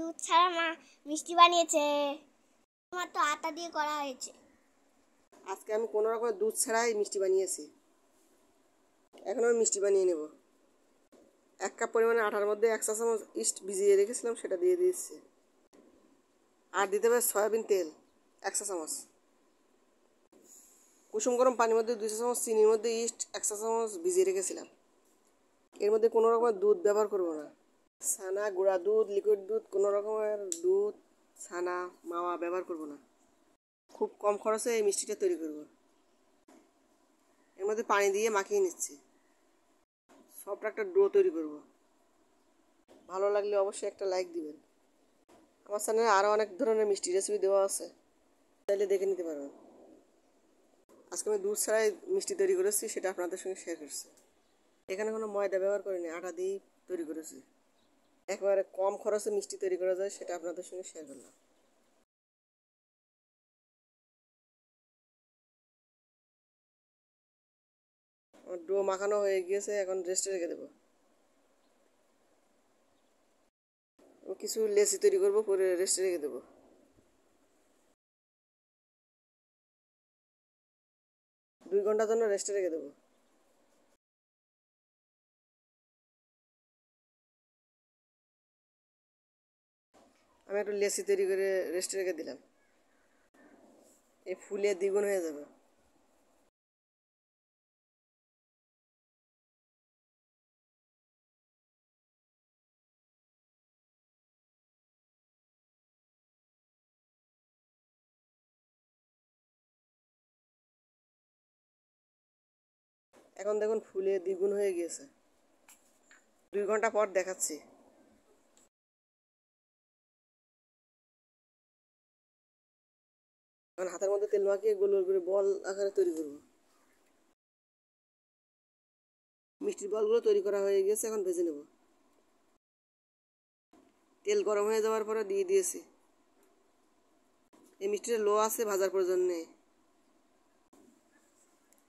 দুধ ছাড়া মা মিষ্টি বানিয়েছে। আমার তো আটা দিয়ে করা হয়েছে। আজকে আমি কোনো রকমের দুধ ছাড়াই মিষ্টি বানিয়েছি। এখন আমি মিষ্টি বানিয়ে নেব। 1 কাপ পরিমাণে আটার মধ্যে 1 চা চামচ ইস্ট ভিজিয়ে রেখেছিলাম, সেটা দিয়ে দিয়েছি। আর দিতে হবে সয়াবিন তেল 1 চা চামচ। কুসুম গরম পানির মধ্যে 2 চা চামচ, চিনির মধ্যে ইস্ট 1 চা চামচ ভিজিয়ে রেখেছিলাম। এর মধ্যে কোনো রকমের দুধ ব্যবহার করব না। ছানা, গুঁড়া দুধ, লিকুইড দুধ, কোনো রকমের দুধ, ছানা, মাওয়া ব্যবহার করব না। খুব কম খরচে এই মিষ্টিটা তৈরি করব। এর মধ্যে পানি দিয়ে মাখিয়ে নিচ্ছি। সফট একটা ডো তৈরি করব। ভালো লাগলে অবশ্যই একটা লাইক দিবেন। আমার চ্যানেলে আরও অনেক ধরনের মিষ্টি রেসিপি দেওয়া আছে, চাইলে দেখে নিতে পারবেন। আজকে আমি দুধ ছাড়াই মিষ্টি তৈরি করেছি, সেটা আপনাদের সঙ্গে শেয়ার করছি। এখানে কোনো ময়দা ব্যবহার করিনি, আটা দিয়েই তৈরি করেছি। একেবারে কম খরচে মিষ্টি তৈরি করা যায়, সেটা আপনাদের সঙ্গে শেয়ার করলাম। আমার ডো মাখানো হয়ে গিয়েছে, এখন রেস্টে রেখে দেবো। আমি কিছু লেচি তৈরি করবো, পরে রেস্টে রেখে দেবো। দুই ঘন্টার জন্য রেস্টে রেখে দেবো। আমি একটু লেচি তৈরি করে রেস্টে রেখে দিলাম। এই ফুলে দ্বিগুণ হয়ে যাবে। এখন দেখুন ফুলে দ্বিগুণ হয়ে গিয়েছে। 2 ঘন্টা পর দেখাচ্ছি। এখন হাতের মধ্যে তেল মাখিয়ে গোল গোল করে বল আকারে তৈরি করব। মিষ্টির বলগুলো তৈরি করা হয়ে গেছে, এখন ভেজে নেব। তেল গরম হয়ে যাওয়ার পরে দিয়ে দিয়েছি। এই মিষ্টিটা লো আছে, ভাজার প্রয়োজন নেই।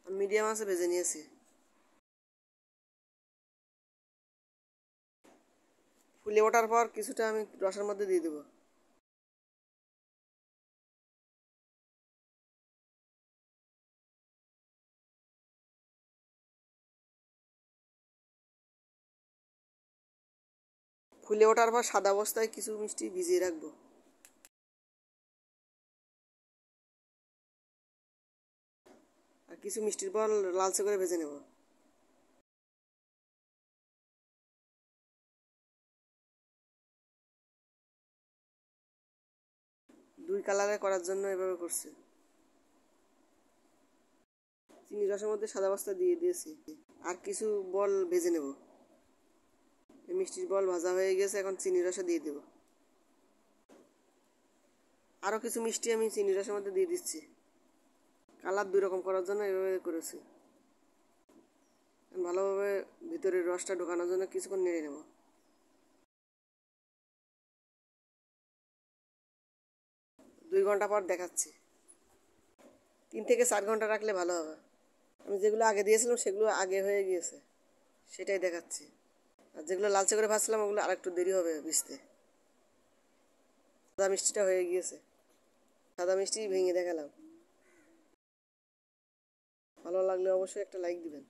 মিডিয়াম আছে ভেজে নিয়েছি। ফুলে ওঠার পর কিছুটা আমি রসের মধ্যে দিয়ে দেবো। ফুলে ওঠার পর সাদা অবস্থায় কিছু মিষ্টি ভিজিয়ে রাখবো। আর কিছু মিষ্টির বল লালচে করে ভেজে নেব। দুই কালারে করার জন্য এভাবে করছি। চিনি রসের মধ্যে সাদা অবস্থা দিয়ে দিয়েছি। আর কিছু বল ভেজে নেব। মিষ্টির বল ভাজা হয়ে গেছে, এখন চিনি রসে দিয়ে দেব। আরও কিছু মিষ্টি আমি চিনি রসের মধ্যে দিয়ে দিচ্ছি। কালার 2 রকম করার জন্য এভাবে করেছি। ভালোভাবে ভিতরের রসটা ঢোকানোর জন্য কিছুক্ষণ নেড়ে নেব। 2 ঘন্টা পর দেখাচ্ছি। 3 থেকে 4 ঘন্টা রাখলে ভালো হবে। আমি যেগুলো আগে দিয়েছিলাম সেগুলো আগে হয়ে গিয়েছে, সেটাই দেখাচ্ছি। আর যেগুলো লালচে করে ভাজছিলাম ওগুলো আরেকটু দেরি হবে ভিজতে। সাদা মিষ্টিটা হয়ে গিয়েছে, সাদা মিষ্টি ভেঙে দেখালাম। ভালো লাগলে অবশ্যই একটা লাইক দিবেন।